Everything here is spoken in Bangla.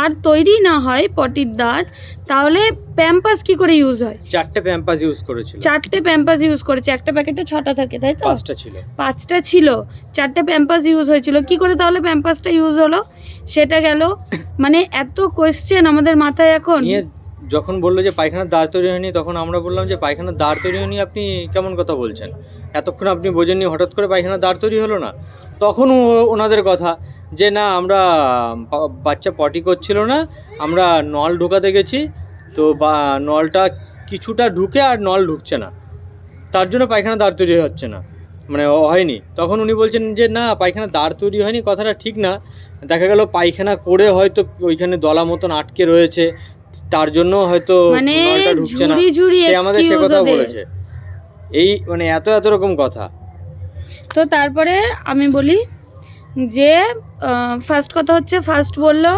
দ্বার তৈরি না হয় পটির দ্বার, তাহলে প্যাম্পাস কি করে ইউজ হয়? 4টে প্যাম্পাস ইউজ করেছিল। 4টে প্যাম্পাস ইউজ করেছে, একটা প্যাকেটে 6টা থাকে তাই তো? 5টা ছিল। 5টা ছিল, 4টে প্যাম্পাস ইউজ হয়েছিল, কি করে তাহলে প্যাম্পাসটা ইউজ হলো? সেটা গেল। মানে এত কোয়েশ্চেন আমাদের মাথায় এখন। নিয়ে যখন বললো যে পায়খানার দ্বার তৈরি হয়নি, তখন আমরা বললাম যে পায়খানার দ্বার তৈরি হয়নি আপনি কেমন কথা বলছেন, এতক্ষণ আপনি বোঝেননি হঠাৎ করে পায়খানার দ্বার তৈরি হলো না? তখন ওনাদের কথা যে না আমরা বাচ্চা পটি করছিল না, আমরা নল ঢোকাতে গেছি, তো বা নলটা কিছুটা ঢুকে আর নল ঢুকছে না, তার জন্য পায়খানা দ্বার তৈরি হচ্ছে না, মানে হয়নি। তখন উনি বলছেন যে না পায়খানা দ্বার তৈরি হয়নি, কথাটা ঠিক না, দেখা গেল পায়খানা করে হয়তো ওইখানে দলা মতন আটকে রয়েছে, তার জন্য হয়তো মানে নলটা ঢুকছে না, ঝুড়ি সে আমাদের সে excuse কথা ওদের। বলেছে। এই মানে এত রকম কথা। তো তারপরে আমি বলি যে ফার্স্ট কথা হচ্ছে, ফার্স্ট বললো